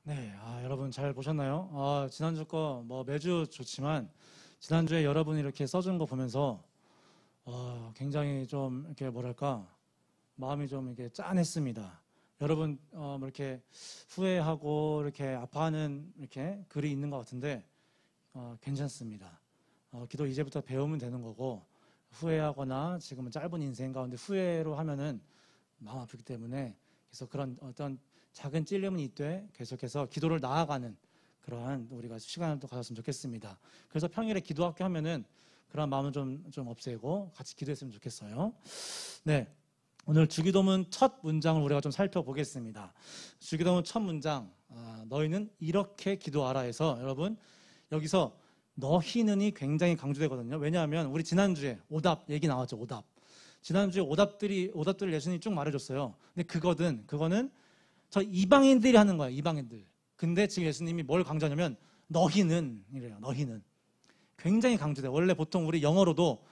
네, 여러분 잘 보셨나요? 지난주 거 뭐 매주 좋지만 지난주에 여러분이 이렇게 써준 거 보면서 굉장히 좀 이렇게 뭐랄까 마음이 좀 이렇게 짠했습니다. 여러분 뭐 이렇게 후회하고 이렇게 아파하는 이렇게 글이 있는 것 같은데 괜찮습니다. 기도 이제부터 배우면 되는 거고 후회하거나 지금은 짧은 인생 가운데 후회로 하면은 마음 아프기 때문에 그래서 그런 어떤 작은 찔림은 있되 계속해서 기도를 나아가는 그러한 우리가 시간을 또 가졌으면 좋겠습니다. 그래서 평일에 기도학교 하면은 그런 마음을 좀 없애고 같이 기도했으면 좋겠어요. 네. 오늘 주기도문 첫 문장을 우리가 좀 살펴보겠습니다. 주기도문 첫 문장, 너희는 이렇게 기도하라 해서 여러분 여기서 너희는이 굉장히 강조되거든요. 왜냐하면 우리 지난주에 오답 얘기 나왔죠. 오답. 지난주에 오답들을 예수님이 쭉 말해줬어요. 근데 그거는 저 이방인들이 하는 거예요. 이방인들. 근데 지금 예수님이 뭘 강조하냐면 너희는 이래요. 너희는. 굉장히 강조돼요. 원래 보통 우리 영어로도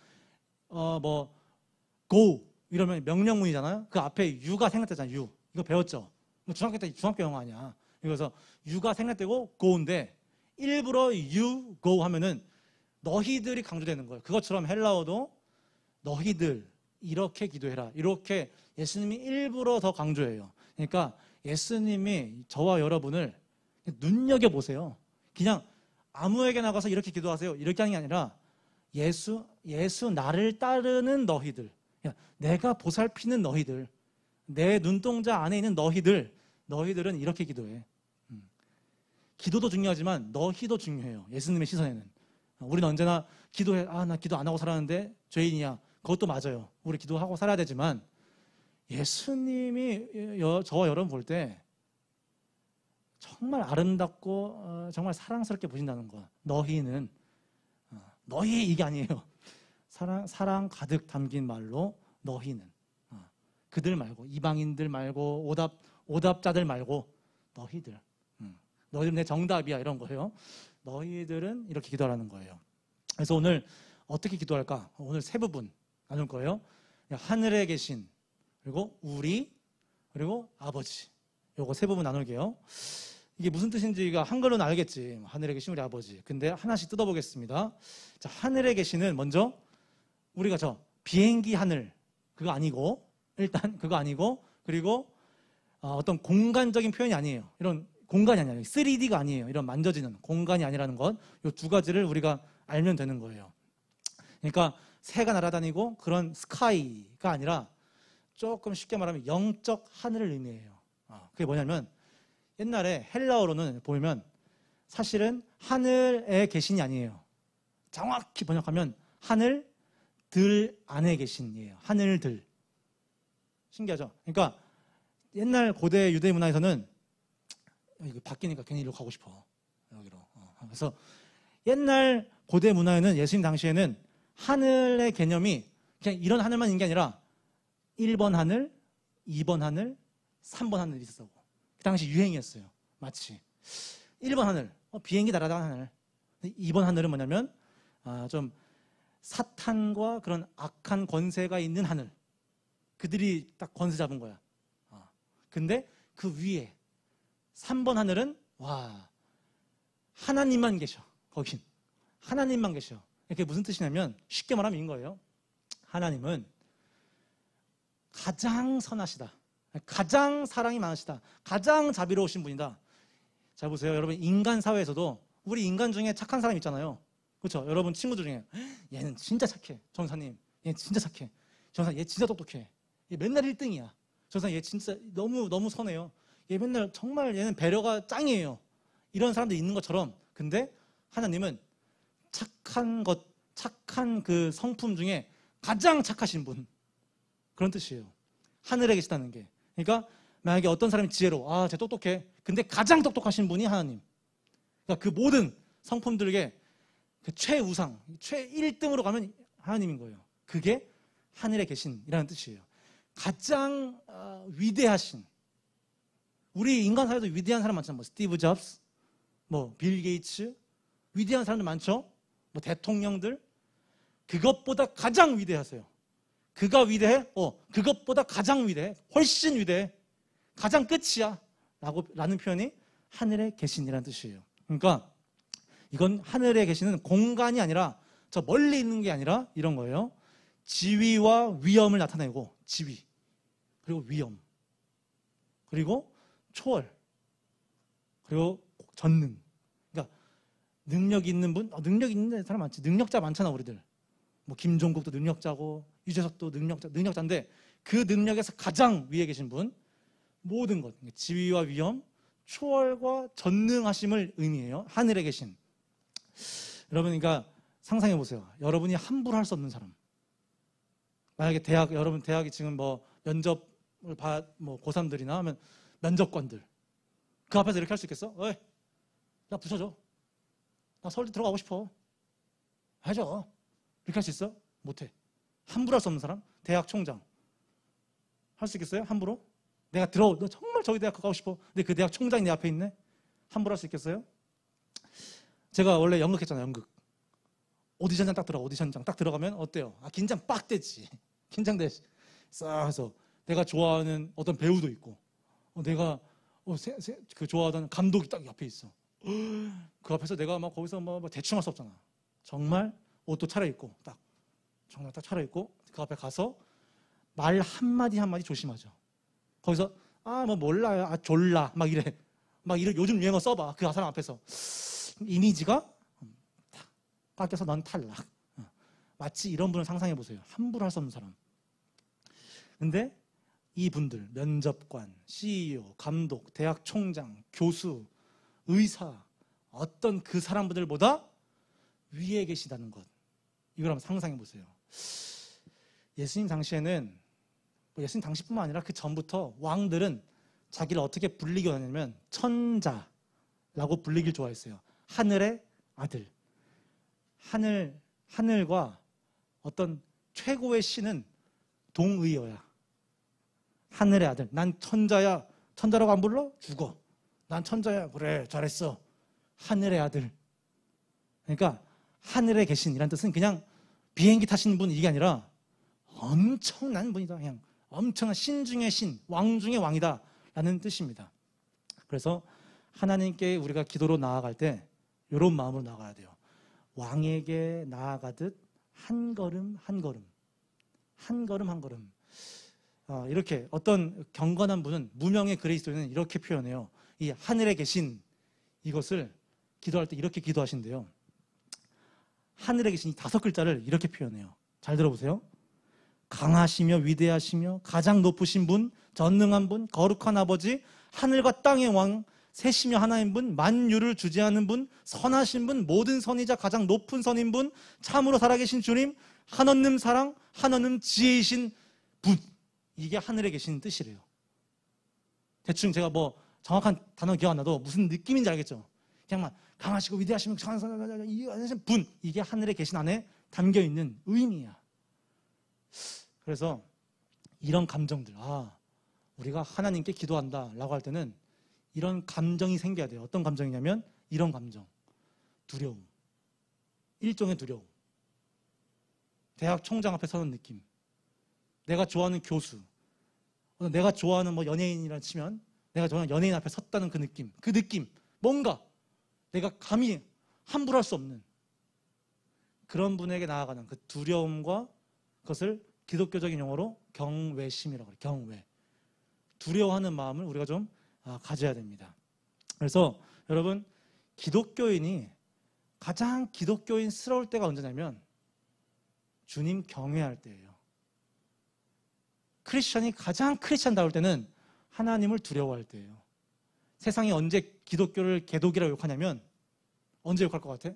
go 이러면 명령문이잖아요. 그 앞에 you가 생략되잖아요. you. 이거 배웠죠? 중학교 때 중학교 영어 아니야. 그래서 you가 생략되고 go인데 일부러 you go 하면은 너희들이 강조되는 거예요. 그것처럼 헬라어도 너희들 이렇게 기도해라. 이렇게 예수님이 일부러 더 강조해요. 그러니까 예수님이 저와 여러분을 눈여겨보세요. 그냥 아무에게나 가서 이렇게 기도하세요. 이렇게 하는 게 아니라 예수 나를 따르는 너희들, 내가 보살피는 너희들, 내 눈동자 안에 있는 너희들은 이렇게 기도해. 기도도 중요하지만 너희도 중요해요. 예수님의 시선에는. 우리는 언제나 기도해. 나 기도 안 하고 살았는데 죄인이야. 그것도 맞아요. 우리 기도하고 살아야 되지만 예수님이 저와 여러분 볼 때 정말 아름답고 정말 사랑스럽게 보신다는 거. 너희는 너희 이게 아니에요. 사랑 가득 담긴 말로 너희는 그들 말고 이방인들 말고 오답자들 말고 너희들 내 정답이야 이런 거예요. 너희들은 이렇게 기도하라는 거예요. 그래서 오늘 어떻게 기도할까? 오늘 세 부분 나눌 거예요. 하늘에 계신 그리고 우리 그리고 아버지 요거 세 부분 나눌게요. 이게 무슨 뜻인지가 한글로는 알겠지. 하늘에 계신 우리 아버지. 근데 하나씩 뜯어보겠습니다. 자, 하늘에 계시는 먼저 우리가 저 비행기 하늘 그거 아니고 일단 그거 아니고 그리고 어떤 공간적인 표현이 아니에요. 이런 공간이 아니에요. 3D가 아니에요. 이런 만져지는 공간이 아니라는 것. 요 두 가지를 우리가 알면 되는 거예요. 그러니까 새가 날아다니고 그런 스카이가 아니라 조금 쉽게 말하면 영적 하늘을 의미해요. 그게 뭐냐면 옛날에 헬라어로는 보면 사실은 하늘에 계신이 아니에요. 정확히 번역하면 하늘들 안에 계신이에요. 하늘들. 신기하죠? 그러니까 옛날 고대 유대 문화에서는 이거 바뀌니까 괜히 이리로 가고 싶어. 여기로. 그래서 옛날 고대 문화에는 예수님 당시에는 하늘의 개념이 그냥 이런 하늘만 있는 게 아니라 1번 하늘, 2번 하늘, 3번 하늘이 있었고 그 당시 유행이었어요. 마치 1번 하늘, 비행기 날아다니는 하늘. 2번 하늘은 뭐냐면 좀 사탄과 그런 악한 권세가 있는 하늘. 그들이 딱 권세 잡은 거야. 근데 그 위에 3번 하늘은 하나님만 계셔. 거긴 하나님만 계셔. 이게 무슨 뜻이냐면 쉽게 말하면 이런 거예요. 하나님은 가장 선하시다. 가장 사랑이 많으시다. 가장 자비로우신 분이다. 자 보세요. 여러분 인간 사회에서도 우리 인간 중에 착한 사람 있잖아요. 그렇죠? 여러분 친구들 중에 얘는 진짜 착해. 전사님 얘 진짜 착해. 전사 얘 진짜 똑똑해. 얘 맨날 1등이야. 전사 얘 진짜 너무 선해요. 얘 맨날 정말 얘는 배려가 짱이에요. 이런 사람들이 있는 것처럼 근데 하나님은 착한 그 성품 중에 가장 착하신 분. 그런 뜻이에요. 하늘에 계시다는 게. 그러니까 만약에 어떤 사람이 지혜로워. 쟤 똑똑해. 근데 가장 똑똑하신 분이 하나님. 그러니까 그 모든 성품들에게 그 최우상, 최 1등으로 가면 하나님인 거예요. 그게 하늘에 계신이라는 뜻이에요. 가장 위대하신. 우리 인간 사회에도 위대한 사람 많잖아요. 스티브 잡스, 빌 게이츠. 위대한 사람들 많죠? 대통령들. 그것보다 가장 위대하세요. 그가 위대해? 그것보다 가장 위대해. 훨씬 위대해. 가장 끝이야. 라는 표현이 하늘에 계신이라는 뜻이에요. 그러니까 이건 하늘에 계시는 공간이 아니라 저 멀리 있는 게 아니라 이런 거예요. 지위와 위엄을 나타내고 지위 그리고 위엄 그리고 초월 그리고 전능. 그러니까 능력 있는 분, 능력 있는 사람 많지. 능력자 많잖아 우리들. 뭐 김종국도 능력자고 유재석도 능력자인데 그 능력에서 가장 위에 계신 분 모든 것 지위와 위엄, 초월과 전능하심을 의미해요. 하늘에 계신. 여러분 그러니까 상상해 보세요. 여러분이 함부로 할 수 없는 사람. 만약에 여러분 대학이 지금 뭐 면접을 뭐 고3들이나 하면 면접관들 그 앞에서 이렇게 할 수 있겠어? 어이, 나 부서줘. 나 서울대 들어가고 싶어. 해줘. 이렇게 할 수 있어? 못해. 함부로 할 수 없는 사람? 대학 총장. 할 수 있겠어요? 함부로? 너 정말 저기 대학 가고 싶어. 근데 그 대학 총장이 내 앞에 있네? 함부로 할 수 있겠어요? 제가 원래 연극했잖아요, 연극. 오디션장 딱 들어가면 어때요? 긴장 빡 되지. 긴장되지. 싹 해서 내가 좋아하는 어떤 배우도 있고, 내가 그 좋아하던 감독이 딱 옆에 있어. 그 앞에서 내가 막 거기서 뭐 대충 할 수 없잖아. 정말 옷도 차려입고, 정말 딱 차려입고, 그 앞에 가서 말 한마디 한마디 조심하죠. 거기서, 뭐 몰라요. 졸라. 막 이래. 요즘 유행어 써봐. 그 사람 앞에서. 이미지가 깎여서 넌 탈락. 마치 이런 분을 상상해 보세요. 함부로 할 수 없는 사람. 근데 이분들, 면접관, CEO, 감독, 대학 총장, 교수, 의사, 어떤 그 사람들보다 위에 계시다는 것. 이걸 한번 상상해 보세요. 예수님 당시에는, 예수님 당시뿐만 아니라 그 전부터 왕들은 자기를 어떻게 불리기 원하냐면 천자라고 불리길 좋아했어요. 하늘의 아들. 하늘과 어떤 최고의 신은 동의어야. 하늘의 아들. 난 천자야. 천자라고 안 불러? 죽어. 난 천자야. 그래, 잘했어. 하늘의 아들. 그러니까 하늘에 계신 이란 뜻은 그냥 비행기 타시는 분 이게 아니라 엄청난 분이다. 그냥 엄청난 신 중의 신, 왕 중의 왕이다 라는 뜻입니다. 그래서 하나님께 우리가 기도로 나아갈 때 이런 마음으로 나아가야 돼요. 왕에게 나아가듯 한 걸음 한 걸음, 한 걸음 한 걸음. 이렇게 어떤 경건한 분은, 무명의 그리스도인은 이렇게 표현해요. 이 하늘에 계신 이것을 기도할 때 이렇게 기도하신대요. 하늘에 계신 이 5글자를 이렇게 표현해요. 잘 들어보세요. 강하시며 위대하시며 가장 높으신 분, 전능한 분, 거룩한 아버지, 하늘과 땅의 왕, 셋이며 하나인 분, 만유를 주재하는 분, 선하신 분, 모든 선이자 가장 높은 선인 분, 참으로 살아계신 주님, 한없는 사랑, 한없는 지혜이신 분. 이게 하늘에 계신 뜻이래요. 대충 제가 뭐 정확한 단어 기억 안 나도 무슨 느낌인지 알겠죠? 그냥 막 강하시고 위대하시면 강하신 분. 이게 하늘에 계신 안에 담겨있는 의미야. 그래서 이런 감정들, 우리가 하나님께 기도한다 라고 할 때는 이런 감정이 생겨야 돼요. 어떤 감정이냐면 이런 감정. 두려움. 일종의 두려움. 대학 총장 앞에 서는 느낌. 내가 좋아하는 교수. 내가 좋아하는 뭐 연예인이라 치면 내가 좋아하는 연예인 앞에 섰다는 그 느낌. 그 느낌. 뭔가 내가 감히 함부로 할 수 없는 그런 분에게 나아가는 그 두려움과 그것을 기독교적인 용어로 경외심이라고 해요. 경외. 두려워하는 마음을 우리가 좀 가져야 됩니다. 그래서 여러분, 기독교인이 가장 기독교인스러울 때가 언제냐면 주님 경외할 때예요. 크리스천이 가장 크리스천다울 때는 하나님을 두려워할 때예요. 세상이 언제 기독교를 개독이라고 욕하냐면 언제 욕할 것 같아?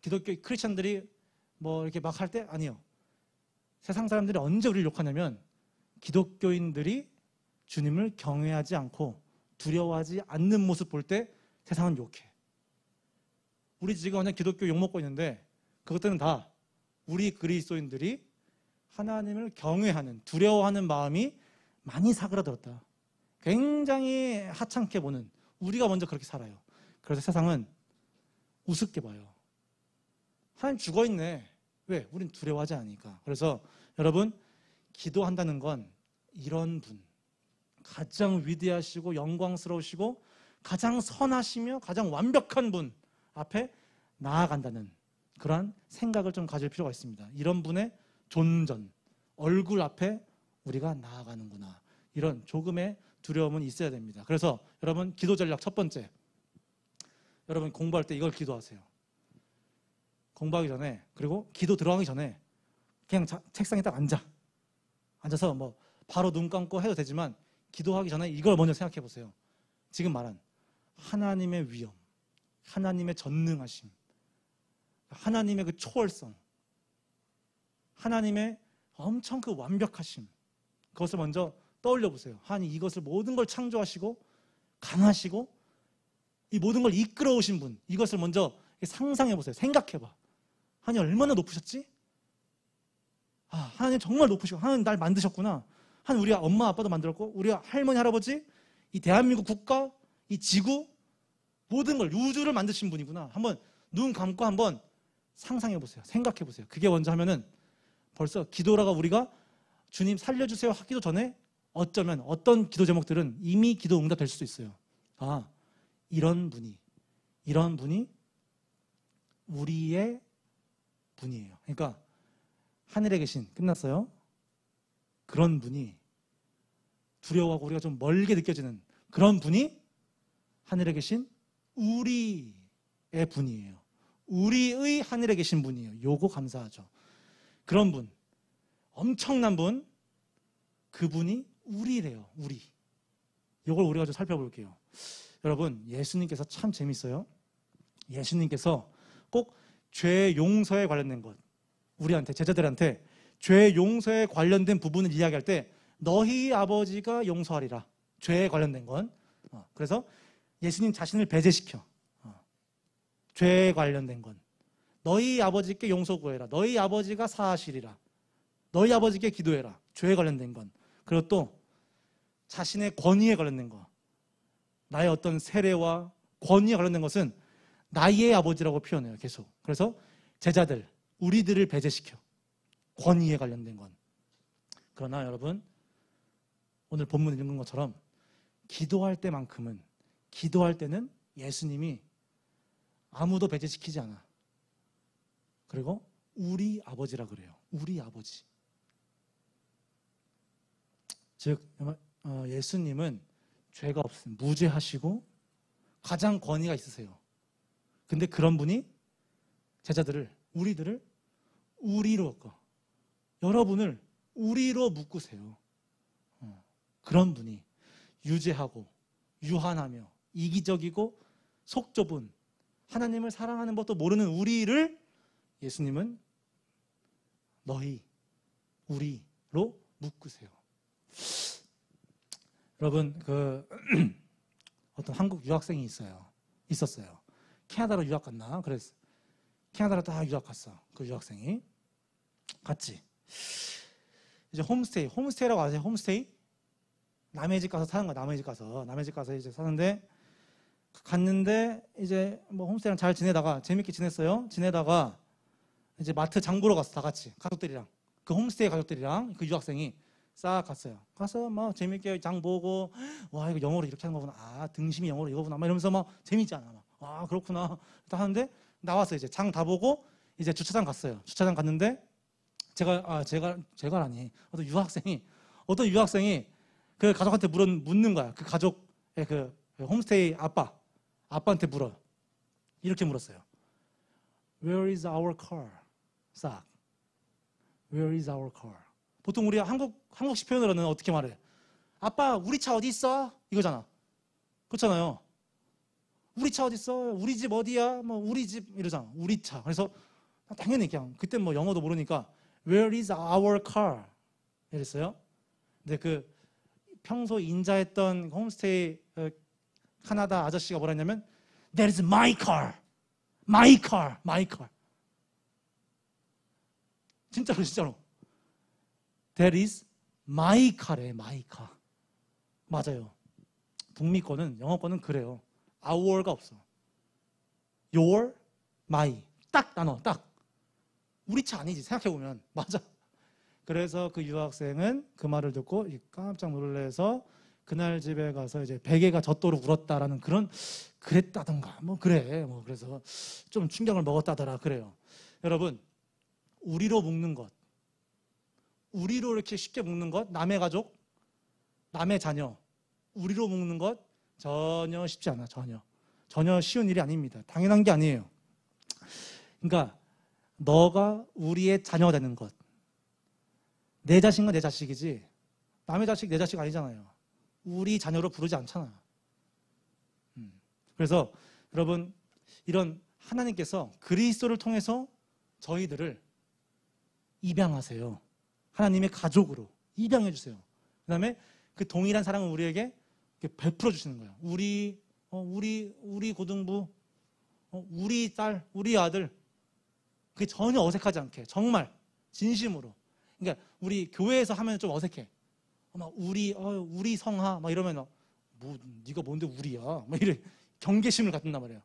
기독교 크리스천들이 뭐 이렇게 막 할 때? 아니요. 세상 사람들이 언제 우리를 욕하냐면 기독교인들이 주님을 경외하지 않고 두려워하지 않는 모습 볼 때 세상은 욕해. 우리 지금 완전 기독교 욕먹고 있는데 그것들은 다 우리 그리스도인들이 하나님을 경외하는, 두려워하는 마음이 많이 사그라들었다. 굉장히 하찮게 보는, 우리가 먼저 그렇게 살아요. 그래서 세상은 우습게 봐요. 하나님 죽어있네. 왜? 우린 두려워하지 않으니까. 그래서 여러분, 기도한다는 건 이런 분, 가장 위대하시고 영광스러우시고 가장 선하시며 가장 완벽한 분 앞에 나아간다는 그러한 생각을 좀 가질 필요가 있습니다. 이런 분의 존전, 얼굴 앞에 우리가 나아가는구나. 이런 조금의 두려움은 있어야 됩니다. 그래서 여러분 기도 전략 첫 번째, 여러분 공부할 때 이걸 기도하세요. 공부하기 전에, 그리고 기도 들어가기 전에 그냥 책상에 딱 앉아서 뭐 바로 눈 감고 해도 되지만 기도하기 전에 이걸 먼저 생각해 보세요. 지금 말한 하나님의 위엄, 하나님의 전능하심, 하나님의 그 초월성, 하나님의 엄청 그 완벽하심, 그것을 먼저 떠올려 보세요. 하나님 이것을 모든 걸 창조하시고 강하시고 이 모든 걸 이끌어 오신 분, 이것을 먼저 상상해 보세요. 생각해 봐. 하나님 얼마나 높으셨지? 하나님 정말 높으시고 하나님 날 만드셨구나. 하나님 우리 엄마 아빠도 만들었고 우리 할머니 할아버지, 이 대한민국 국가, 이 지구, 모든 걸, 우주를 만드신 분이구나. 한번 눈 감고 한번 상상해 보세요. 생각해 보세요. 그게 먼저 하면은 벌써 기도라가 우리가 주님 살려주세요 하기도 전에 어쩌면 어떤 기도 제목들은 이미 기도 응답될 수도 있어요. 이런 분이 우리의 분이에요. 그러니까 하늘에 계신, 끝났어요. 그런 분이 두려워하고 우리가 좀 멀게 느껴지는 그런 분이 하늘에 계신 우리의 분이에요. 우리의 하늘에 계신 분이에요. 요거 감사하죠. 그런 분, 엄청난 분, 그분이 우리래요. 우리. 요걸 우리가 좀 살펴볼게요. 여러분, 예수님께서 참 재밌어요. 예수님께서 꼭 죄 용서에 관련된 것, 우리한테, 제자들한테 죄 용서에 관련된 부분을 이야기할 때 너희 아버지가 용서하리라. 죄에 관련된 건. 그래서 예수님 자신을 배제시켜. 죄에 관련된 건. 너희 아버지께 용서 구해라. 너희 아버지가 사하시리라. 너희 아버지께 기도해라. 죄에 관련된 건. 그리고 또 자신의 권위에 관련된 거. 나의 어떤 세례와 권위에 관련된 것은 나의 아버지라고 표현해요. 계속. 그래서 제자들, 우리들을 배제시켜. 권위에 관련된 건. 그러나 여러분, 오늘 본문 읽은 것처럼 기도할 때만큼은, 기도할 때는 예수님이 아무도 배제시키지 않아. 그리고 우리 아버지라 그래요. 우리 아버지. 즉 예수님은 죄가 없으면 무죄하시고 가장 권위가 있으세요. 근데 그런 분이 제자들을, 우리들을 우리로 여러분을 우리로 묶으세요. 그런 분이 유죄하고 유한하며 이기적이고 속 좁은, 하나님을 사랑하는 것도 모르는 우리를 예수님은 너희, 우리로 묶으세요. 여러분, 어떤 한국 유학생이 있었어요. 캐나다로 유학 갔나? 그래서 캐나다로 딱 유학 갔어. 그 유학생이 갔지. 이제 홈스테이라고 아세요? 홈스테이? 남의 집 가서 사는 거야. 남의 집 가서 이제 사는데, 갔는데 이제 뭐 홈스테이랑 잘 지내다가 재밌게 지냈어요. 지내다가 이제 마트 장 보러 갔어. 다 같이 가족들이랑, 그 홈스테이 가족들이랑 그 유학생이 싹 갔어요. 가서 막 재밌게 장 보고, 와 이거 영어로 이렇게 하는 거구나. 등심이 영어로 이거구나. 막 이러면서 막 재밌잖아. 그렇구나. 딱 하는데 나왔어요. 이제 장 다 보고 이제 주차장 갔어요. 주차장 갔는데 제가라니 어떤 유학생이 그 가족한테 묻는 거야. 그 가족의 그 홈스테이 아빠한테 이렇게 물었어요. Where is our car? 싹. Where is our car? 보통 우리 한국식 표현으로는 어떻게 말해? 아빠, 우리 차 어디 있어? 이거잖아. 그렇잖아요. 우리 차 어디 있어? 우리 집 어디야? 뭐 우리 집 이러잖아. 우리 차. 그래서 당연히 그냥 그때 뭐 영어도 모르니까 Where is our car? 이랬어요. 근데 그 평소 인자했던 홈스테이 캐나다 아저씨가 뭐라 했냐면 That is my car. My car. My car. 진짜로. That is my car에 my car. 맞아요. 북미 거는, 영어 거는 그래요. our가 없어. your, my. 딱 나눠, 딱. 우리 차 아니지, 생각해보면. 맞아. 그래서 그 유학생은 그 말을 듣고 깜짝 놀라서 그날 집에 가서 이제 베개가 젖도록 울었다라는 그랬다던가 뭐 그래 뭐 그래서 좀 충격을 먹었다더라 그래요. 여러분, 우리로 묶는 것, 우리로 이렇게 쉽게 묶는 것, 남의 가족, 남의 자녀, 우리로 묶는 것 전혀 쉽지 않아. 전혀 쉬운 일이 아닙니다. 당연한 게 아니에요. 그러니까 너가 우리의 자녀가 되는 것, 내 자식은 내 자식이지 남의 자식 내 자식 아니잖아요. 우리 자녀로 부르지 않잖아. 그래서 여러분, 이런 하나님께서 그리스도를 통해서 저희들을 입양하세요. 하나님의 가족으로 입양해 주세요. 그 다음에 그 동일한 사랑을 우리에게 베풀어 주시는 거예요. 우리 고등부, 우리 딸, 우리 아들, 그게 전혀 어색하지 않게 정말 진심으로. 그러니까 우리 교회에서 하면 좀 어색해. 막 우리 성하 막 이러면 뭐 네가 뭔데 우리야? 막 이래 경계심을 갖는단 말이에요.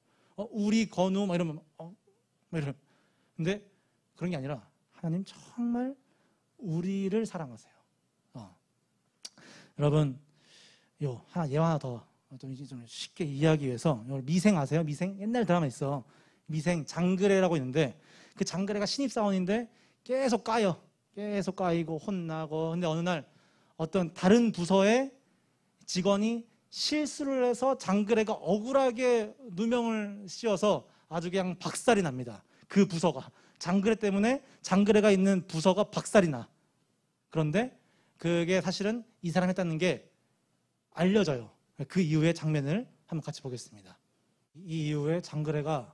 우리 건우 막 이러면 막 이러. 근데 그런 게 아니라 하나님 정말 우리를 사랑하세요. 여러분, 예화 하나 더 좀 쉽게 이해하기 위해서 미생 아세요? 미생 옛날 드라마 있어. 미생 장그래라고 있는데 그 장그래가 신입사원인데 계속 까이고 혼나고. 근데 어느 날 어떤 다른 부서의 직원이 실수를 해서 장그래가 억울하게 누명을 씌워서 아주 그냥 박살이 납니다. 그 부서가 장그래 때문에 장그래가 있는 부서가 박살이 나. 그런데 그게 사실은 이 사람 했다는 게 알려져요. 그 이후의 장면을 한번 같이 보겠습니다. 이 이후에 장그래가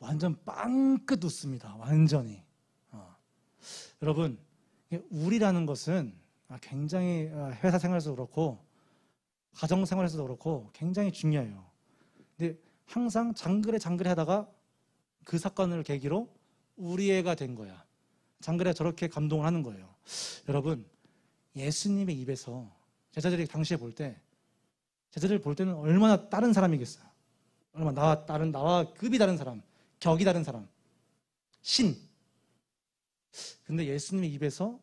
완전 빵끝 웃습니다. 완전히. 여러분, 우리라는 것은 굉장히 회사 생활에서도 그렇고 가정 생활에서도 그렇고 굉장히 중요해요. 근데 항상 장그래 하다가 그 사건을 계기로 우리 애가 된 거야. 장그래가 저렇게 감동을 하는 거예요. 여러분, 예수님의 입에서 제자들이 당시에 제자들 볼 때는 얼마나 다른 사람이겠어요. 얼마나 나와 급이 다른 사람, 격이 다른 사람, 신. 근데 예수님의 입에서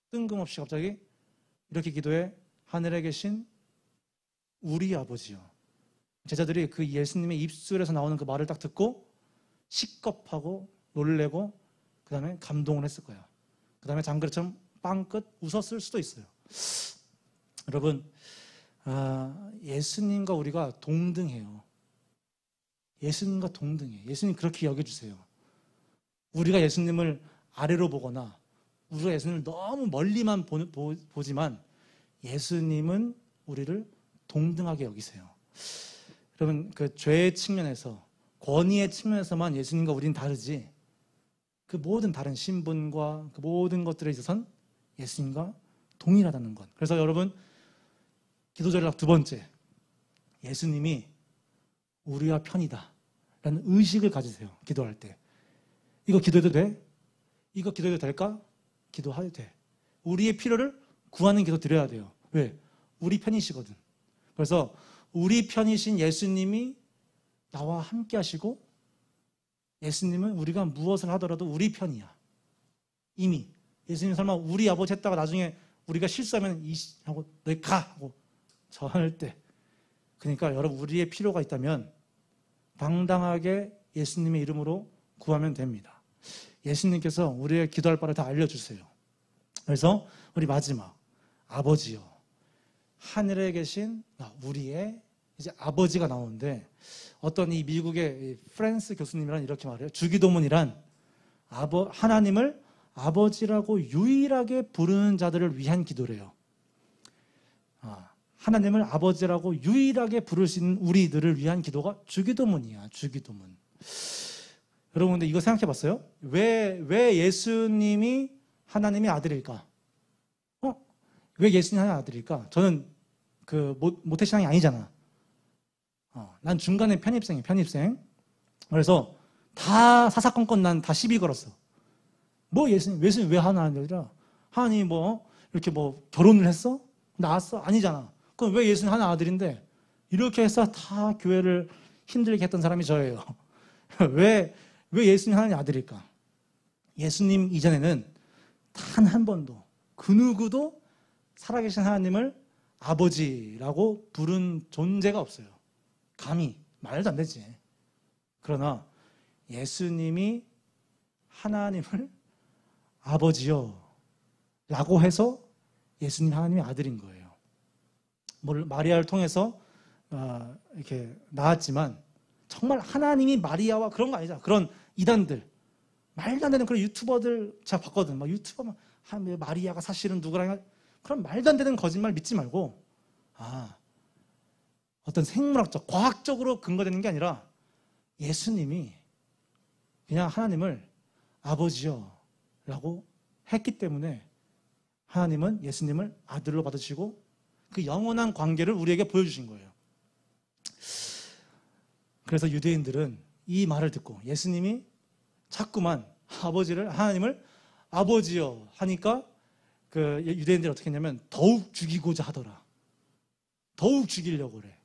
뜬금없이 갑자기 이렇게 기도해. 하늘에 계신 우리 아버지요. 제자들이 그 예수님의 입술에서 나오는 그 말을 딱 듣고 시겁하고 놀래고 그 다음에 감동을 했을 거예요. 그 다음에 장그래처럼 빵끝 웃었을 수도 있어요. 여러분, 예수님과 우리가 동등해요. 예수님과 동등해. 예수님 그렇게 여겨주세요. 우리가 예수님을 아래로 보거나 우리가 예수님을 너무 멀리만 보지만 예수님은 우리를 동등하게 여기세요. 여러분, 그 죄의 측면에서, 권위의 측면에서만 예수님과 우리는 다르지 그 모든 다른 신분과 그 모든 것들에 있어서는 예수님과 동일하다는 것. 그래서 여러분, 기도전략 두 번째, 예수님이 우리와 편이다 라는 의식을 가지세요. 기도할 때. 이거 기도해도 돼? 이거 기도해도 될까? 기도해도 돼. 우리의 필요를 구하는 기도 드려야 돼요. 왜? 우리 편이시거든. 그래서 우리 편이신 예수님이 나와 함께 하시고 예수님은 우리가 무엇을 하더라도 우리 편이야. 이미 예수님 설마 우리 아버지 했다가 나중에 우리가 실수하면 하고 너희 가! 하고 절대. 그러니까 여러분, 우리의 필요가 있다면 당당하게 예수님의 이름으로 구하면 됩니다. 예수님께서 우리의 기도할 바를 다 알려주세요. 그래서 우리 마지막, 아버지요. 하늘에 계신 우리의 이제 아버지가 나오는데 어떤 이 미국의 프랜스 교수님이란 이렇게 말해요. 주기도문이란 하나님을 아버지라고 유일하게 부르는 자들을 위한 기도래요. 하나님을 아버지라고 유일하게 부를 수 있는 우리들을 위한 기도가 주기도문이야. 주기도문. 여러분, 근데 이거 생각해 봤어요? 왜 예수님이 하나님의 아들일까? 왜 예수님이 하나님의 아들일까? 저는 그 모태신앙이 아니잖아. 난 중간에 편입생. 그래서 다 사사건건 난 다 시비 걸었어. 뭐 예수님 왜 하나님이 아니라? 하나님이 뭐 이렇게 뭐 결혼을 했어? 낳았어? 아니잖아. 그럼 왜 예수님 하나 아들인데? 이렇게 해서 다 교회를 힘들게 했던 사람이 저예요. 왜 예수님 하나님 아들일까? 예수님 이전에는 단 한 번도 그 누구도 살아계신 하나님을 아버지라고 부른 존재가 없어요. 감히 말도 안 되지. 그러나 예수님이 하나님을 아버지요 라고 해서 예수님 하나님의 아들인 거예요. 마리아를 통해서 이렇게 낳았지만 정말 하나님이 마리아와 그런 거 아니잖아. 그런 이단들, 말도 안 되는 그런 유튜버들 제가 봤거든. 막 유튜버 마리아가 사실은 누구랑 그런 말도 안 되는 거짓말 믿지 말고 어떤 생물학적, 과학적으로 근거되는 게 아니라 예수님이 그냥 하나님을 아버지요 라고 했기 때문에 하나님은 예수님을 아들로 받으시고 그 영원한 관계를 우리에게 보여주신 거예요. 그래서 유대인들은 이 말을 듣고 예수님이 자꾸만 하나님을 아버지요 하니까 그 유대인들이 어떻게 했냐면 더욱 죽이고자 하더라. 더욱 죽이려고 그래.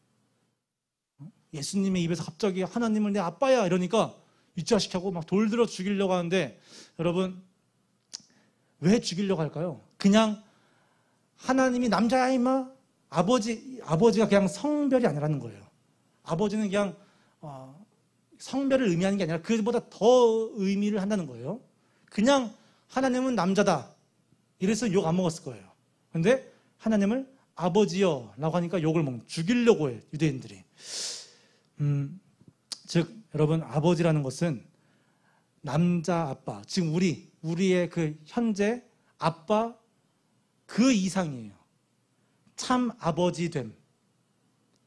예수님의 입에서 갑자기 하나님을 내 아빠야 이러니까 유치화시키고 막 돌들어 죽이려고 하는데 여러분 왜 죽이려고 할까요? 그냥 하나님이 남자야 임마 아버지가 그냥 성별이 아니라는 거예요. 아버지는 그냥 성별을 의미하는 게 아니라 그보다 더 의미를 한다는 거예요. 그냥 하나님은 남자다 이래서 욕 안 먹었을 거예요. 근데 하나님을 아버지요 라고 하니까 욕을 죽이려고 해 유대인들이. 즉 여러분 아버지라는 것은 남자 아빠, 지금 우리의 그 현재 아빠 그 이상이에요. 참 아버지됨,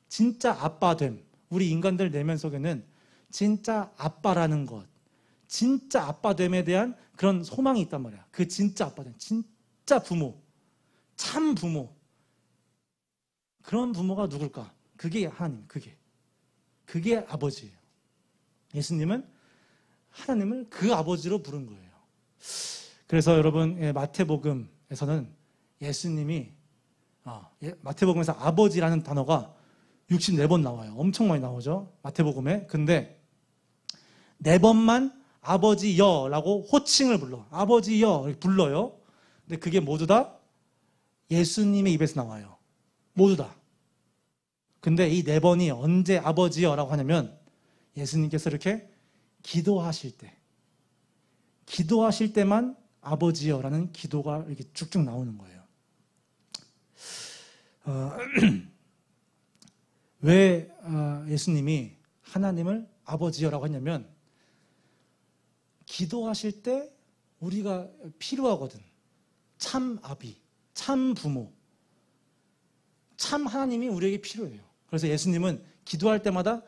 진짜 아빠됨. 우리 인간들 내면 속에는 진짜 아빠라는 것, 진짜 아빠됨에 대한 그런 소망이 있단 말이야. 그 진짜 아빠됨, 진짜 부모, 참 부모. 그런 부모가 누굴까? 그게 하나님, 그게 아버지예요. 예수님은 하나님을 그 아버지로 부른 거예요. 그래서 여러분 마태복음에서는 예수님이 마태복음에서 아버지라는 단어가 64번 나와요. 엄청 많이 나오죠. 마태복음에. 근데 4번만 아버지여라고 호칭을 불러. 아버지여 불러요. 근데 그게 모두 다 예수님의 입에서 나와요. 모두 다. 근데 이 4번이 언제 아버지여라고 하냐면 예수님께서 이렇게 기도하실 때만 아버지여라는 기도가 이렇게 쭉쭉 나오는 거예요. 왜 예수님이 하나님을 아버지여라고 했냐면 기도하실 때 우리가 필요하거든. 참 아비, 참 부모, 참 하나님이 우리에게 필요해요. 그래서 예수님은 기도할 때마다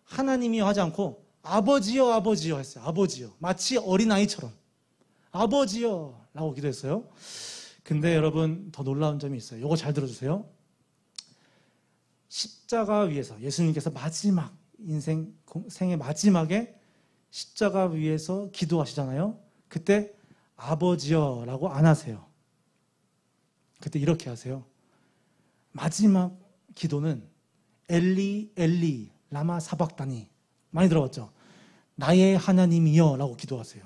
하나님이여 하지 않고 아버지여 아버지여 했어요. 아버지여. 마치 어린아이처럼 아버지여 라고 기도했어요. 근데 여러분 더 놀라운 점이 있어요. 이거 잘 들어주세요. 십자가 위에서 예수님께서 마지막 생의 마지막에 십자가 위에서 기도하시잖아요. 그때 아버지여 라고 안 하세요. 그때 이렇게 하세요. 마지막 기도는 엘리 엘리 라마 사박다니. 많이 들어봤죠? 나의 하나님이여 라고 기도하세요.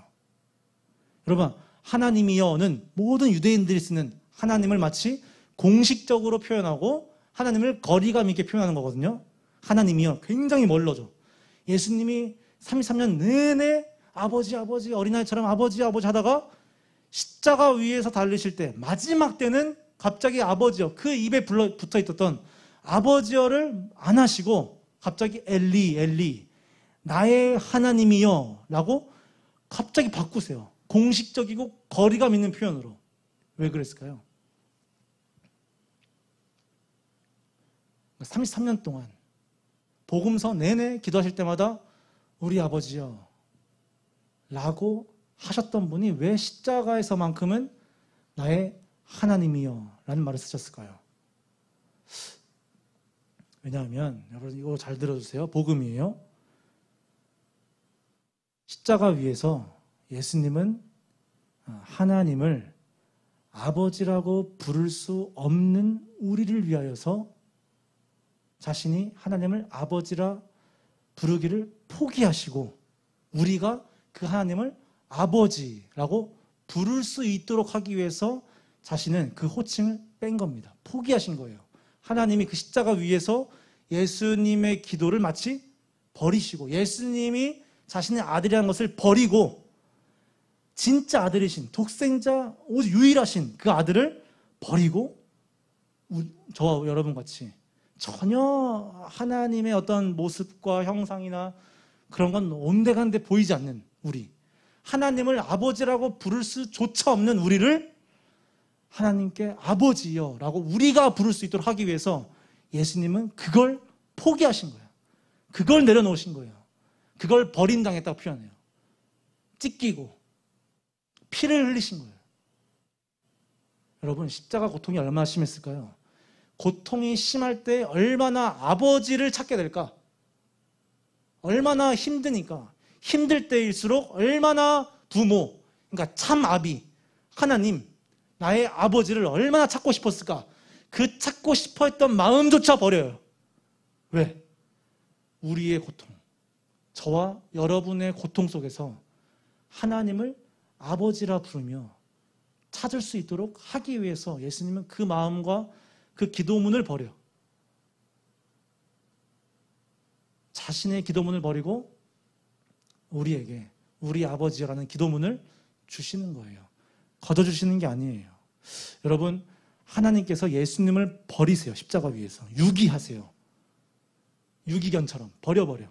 여러분 하나님이여는 모든 유대인들이 쓰는 하나님을 마치 공식적으로 표현하고 하나님을 거리감 있게 표현하는 거거든요. 하나님이여 굉장히 멀어져. 예수님이 33년 내내 아버지 아버지 어린아이처럼 아버지 아버지 하다가 십자가 위에서 달리실 때 마지막 때는 갑자기 아버지여 그 입에 붙어있었던 아버지여를 안 하시고 갑자기 엘리 엘리 나의 하나님이여 라고 갑자기 바꾸세요. 공식적이고 거리감 있는 표현으로. 왜 그랬을까요? 33년 동안 복음서 내내 기도하실 때마다 우리 아버지여 라고 하셨던 분이 왜 십자가에서만큼은 나의 하나님이여 라는 말을 쓰셨을까요? 왜냐하면 여러분 이거 잘 들어주세요. 복음이에요. 십자가 위에서 예수님은 하나님을 아버지라고 부를 수 없는 우리를 위하여서 자신이 하나님을 아버지라 부르기를 포기하시고 우리가 그 하나님을 아버지라고 부를 수 있도록 하기 위해서 자신은 그 호칭을 뺀 겁니다. 포기하신 거예요. 하나님이 그 십자가 위에서 예수님의 기도를 마치 버리시고, 예수님이 자신의 아들이라는 것을 버리고 진짜 아들이신, 독생자 오직 유일하신 그 아들을 버리고 저와 여러분 같이 전혀 하나님의 어떤 모습과 형상이나 그런 건 온데간데 보이지 않는 우리, 하나님을 아버지라고 부를 수조차 없는 우리를 하나님께 아버지여 라고 우리가 부를 수 있도록 하기 위해서 예수님은 그걸 포기하신 거예요. 그걸 내려놓으신 거예요. 그걸 버림당했다고 표현해요. 찢기고 피를 흘리신 거예요. 여러분, 십자가 고통이 얼마나 심했을까요? 고통이 심할 때 얼마나 아버지를 찾게 될까? 얼마나 힘드니까, 힘들 때일수록 얼마나 부모, 그러니까 참 아비, 하나님, 나의 아버지를 얼마나 찾고 싶었을까? 그 찾고 싶어 했던 마음조차 버려요. 왜? 우리의 고통, 저와 여러분의 고통 속에서 하나님을 아버지라 부르며 찾을 수 있도록 하기 위해서 예수님은 그 마음과 그 기도문을 버려. 자신의 기도문을 버리고 우리에게 우리 아버지라는 기도문을 주시는 거예요. 걷어주시는 게 아니에요. 여러분, 하나님께서 예수님을 버리세요. 십자가 위에서. 유기하세요. 유기견처럼 버려버려.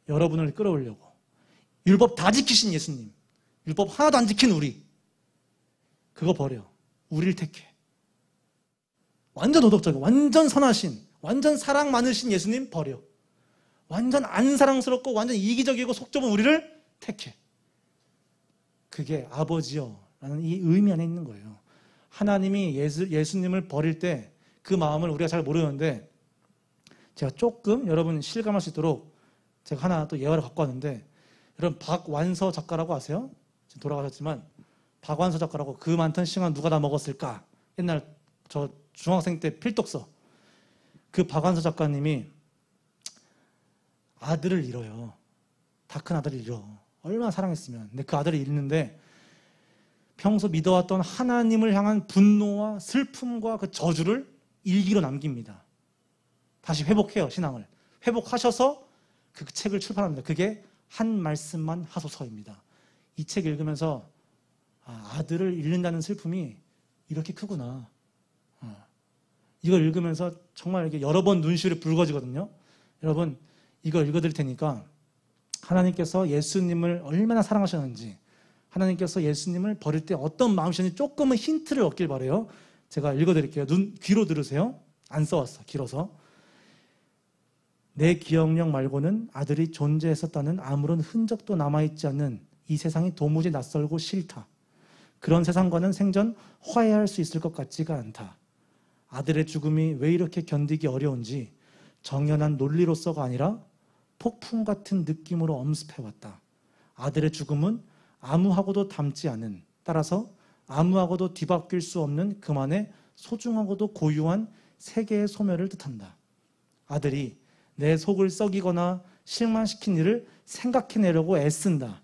여러분을 끌어오려고. 율법 다 지키신 예수님, 율법 하나도 안 지킨 우리, 그거 버려. 우리를 택해. 완전 도덕적이고 완전 선하신, 완전 사랑 많으신 예수님 버려. 완전 안 사랑스럽고 완전 이기적이고 속 좁은 우리를 택해. 그게 아버지여 라는 이 의미 안에 있는 거예요. 하나님이 예수님을 버릴 때 그 마음을 우리가 잘 모르는데, 제가 조금 여러분 실감할 수 있도록 제가 하나 또 예화를 갖고 왔는데, 여러분 박완서 작가라고 아세요? 지금 돌아가셨지만 박완서 작가라고, 그 많던 시간 누가 다 먹었을까? 옛날 저 중학생 때 필독서. 그 박완서 작가님이 아들을 잃어요. 다 큰 아들을 잃어. 얼마나 사랑했으면. 근데 그 아들을 잃는데 평소 믿어왔던 하나님을 향한 분노와 슬픔과 그 저주를 일기로 남깁니다. 다시 회복해요, 신앙을. 회복하셔서 그 책을 출판합니다. 그게 한 말씀만 하소서입니다. 이 책 읽으면서 아들을 잃는다는 슬픔이 이렇게 크구나. 이걸 읽으면서 정말 이렇게 여러 번 눈시울이 붉어지거든요. 여러분, 이거 읽어드릴 테니까 하나님께서 예수님을 얼마나 사랑하셨는지, 하나님께서 예수님을 버릴 때 어떤 마음이셨는지 조금은 힌트를 얻길 바라요. 제가 읽어드릴게요. 귀로 들으세요. 안 써왔어, 길어서. 내 기억력 말고는 아들이 존재했었다는 아무런 흔적도 남아있지 않는 이 세상이 도무지 낯설고 싫다. 그런 세상과는 생전 화해할 수 있을 것 같지가 않다. 아들의 죽음이 왜 이렇게 견디기 어려운지 정연한 논리로서가 아니라 폭풍 같은 느낌으로 엄습해왔다. 아들의 죽음은 아무하고도 닮지 않은, 따라서 아무하고도 뒤바뀔 수 없는 그만의 소중하고도 고유한 세계의 소멸을 뜻한다. 아들이 내 속을 썩이거나 실망시킨 일을 생각해내려고 애쓴다.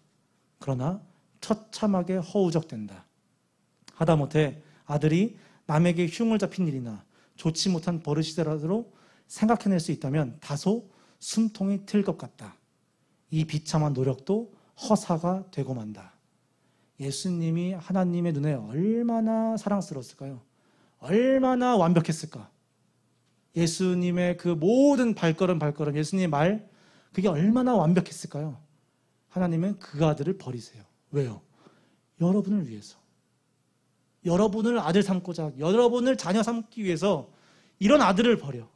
그러나 처참하게 허우적댄다. 하다못해 아들이 남에게 흉을 잡힌 일이나 좋지 못한 버릇이라도 생각해낼 수 있다면 다소 숨통이 트일 것 같다. 이 비참한 노력도 허사가 되고 만다. 예수님이 하나님의 눈에 얼마나 사랑스러웠을까요? 얼마나 완벽했을까? 예수님의 그 모든 발걸음, 예수님의 말, 그게 얼마나 완벽했을까요? 하나님은 그 아들을 버리세요. 왜요? 여러분을 위해서. 여러분을 아들 삼고자, 여러분을 자녀 삼기 위해서 이런 아들을 버려.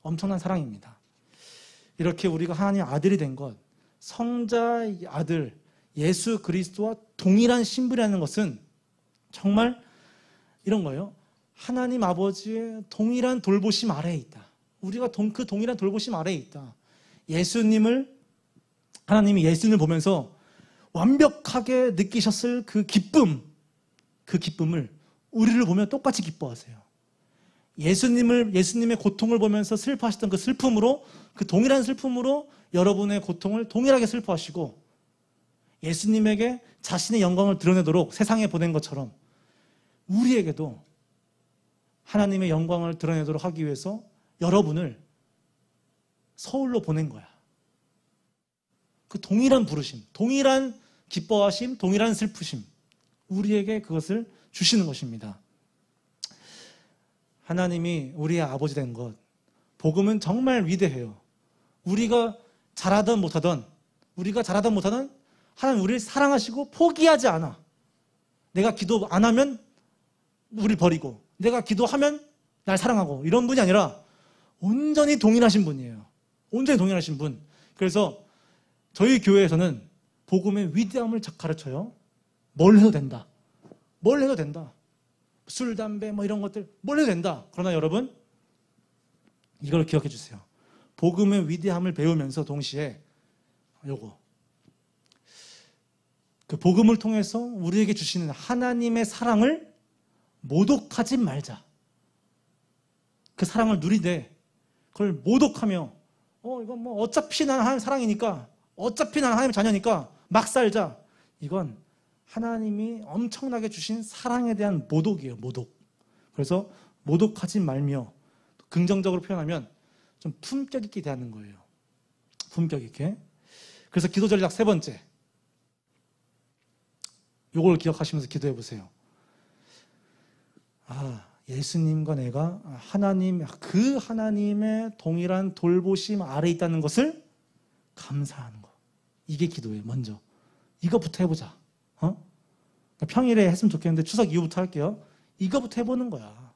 엄청난 사랑입니다. 이렇게 우리가 하나님의 아들이 된 것, 성자의 아들 예수 그리스도와 동일한 신분이라는 것은 정말 이런 거예요. 하나님 아버지의 동일한 돌보심 아래에 있다. 우리가 그 동일한 돌보심 아래에 있다. 하나님이 예수님을 보면서 완벽하게 느끼셨을 그 기쁨을 우리를 보면 똑같이 기뻐하세요. 예수님의 고통을 보면서 슬퍼하셨던 그 슬픔으로, 그 동일한 슬픔으로 여러분의 고통을 동일하게 슬퍼하시고, 예수님에게 자신의 영광을 드러내도록 세상에 보낸 것처럼 우리에게도 하나님의 영광을 드러내도록 하기 위해서 여러분을 서울로 보낸 거야. 그 동일한 부르심, 동일한 기뻐하심, 동일한 슬프심, 우리에게 그것을 주시는 것입니다. 하나님이 우리의 아버지 된 것, 복음은 정말 위대해요. 우리가 잘하든 못하든 하나님 우리를 사랑하시고 포기하지 않아. 내가 기도 안 하면 우리 버리고, 내가 기도하면 날 사랑하고, 이런 분이 아니라 온전히 동일하신 분이에요. 온전히 동일하신 분. 그래서 저희 교회에서는 복음의 위대함을 가르쳐요. 뭘 해도 된다. 뭘 해도 된다. 술, 담배 뭐 이런 것들 뭘 해도 된다. 그러나 여러분, 이걸 기억해 주세요. 복음의 위대함을 배우면서 동시에 그 복음을 통해서 우리에게 주시는 하나님의 사랑을 모독하지 말자. 그 사랑을 누리되 그걸 모독하며 이건 뭐 어차피 나는 하나님 사랑이니까, 어차피 나는 하나님 자녀니까 막 살자. 이건 하나님이 엄청나게 주신 사랑에 대한 모독이에요. 모독. 그래서 모독하지 말며, 긍정적으로 표현하면 좀 품격 있게 대하는 거예요. 품격 있게. 그래서 기도 전략 세 번째, 요걸 기억하시면서 기도해 보세요. 예수님과 내가 그 하나님의 동일한 돌보심 아래 있다는 것을 감사하는 거. 이게 기도예요. 먼저 이거부터 해보자. 평일에 했으면 좋겠는데 추석 이후부터 할게요. 이거부터 해보는 거야.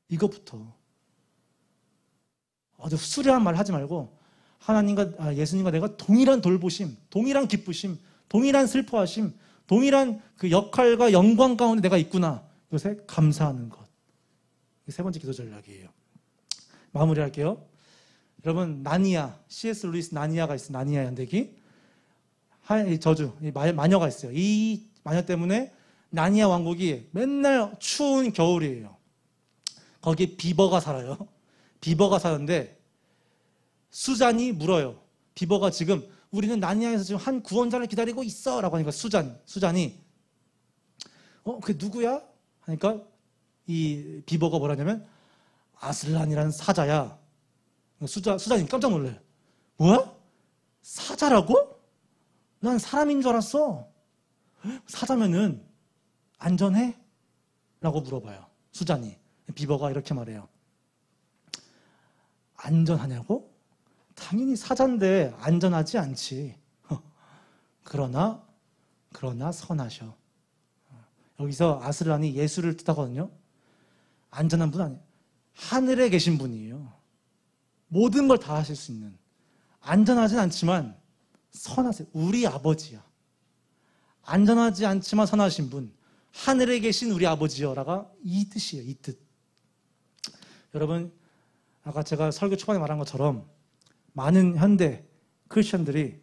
이거부터. 아주 수려한 말 하지 말고, 하나님과 예수님과 내가 동일한 돌보심, 동일한 기쁘심, 동일한 슬퍼하심, 동일한 그 역할과 영광 가운데 내가 있구나. 이것에 감사하는 것. 이게 세 번째 기도 전략이에요. 마무리할게요. 여러분, 나니아, C.S. 루이스 나니아가 있어요. 나니아 연대기. 저주, 마녀가 있어요. 이 마녀 때문에 나니아 왕국이 맨날 추운 겨울이에요. 거기에 비버가 살아요. 비버가 사는데 수잔이 물어요. 비버가 지금 우리는 나니아에서 지금 한 구원자를 기다리고 있어 라고 하니까 수잔이 그게 누구야? 하니까 이 비버가 뭐라냐면 아슬란이라는 사자야. 수잔이 깜짝 놀래요. 뭐야? 사자라고? 난 사람인 줄 알았어. 사자면은 안전해? 라고 물어봐요. 수잔이. 비버가 이렇게 말해요. 안전하냐고? 당연히 사자인데 안전하지 않지. 그러나 선하셔. 여기서 아슬란이 예수를 뜻하거든요. 안전한 분 아니에요. 하늘에 계신 분이에요. 모든 걸 다 하실 수 있는. 안전하진 않지만 선하세요. 우리 아버지야. 안전하지 않지만 선하신 분. 하늘에 계신 우리 아버지여라가 이 뜻이에요. 이 뜻. 여러분, 아까 제가 설교 초반에 말한 것처럼 많은 현대 크리스천들이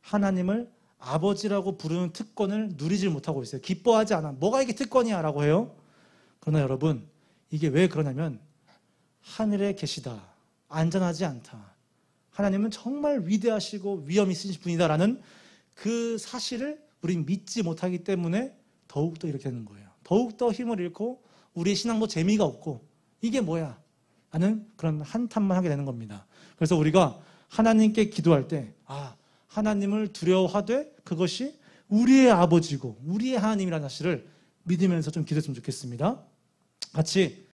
하나님을 아버지라고 부르는 특권을 누리질 못하고 있어요. 기뻐하지 않아. 뭐가 이게 특권이야? 라고 해요. 그러나 여러분, 이게 왜 그러냐면 하늘에 계시다. 안전하지 않다. 하나님은 정말 위대하시고 위엄 있으신 분이다라는 그 사실을 우린 믿지 못하기 때문에 더욱더 이렇게 되는 거예요. 더욱더 힘을 잃고 우리의 신앙도 재미가 없고 이게 뭐야? 하는 그런 한탄만 하게 되는 겁니다. 그래서 우리가 하나님께 기도할 때 하나님을 두려워하되 그것이 우리의 아버지고 우리의 하나님이라는 사실을 믿으면서 좀 기도했으면 좋겠습니다. 같이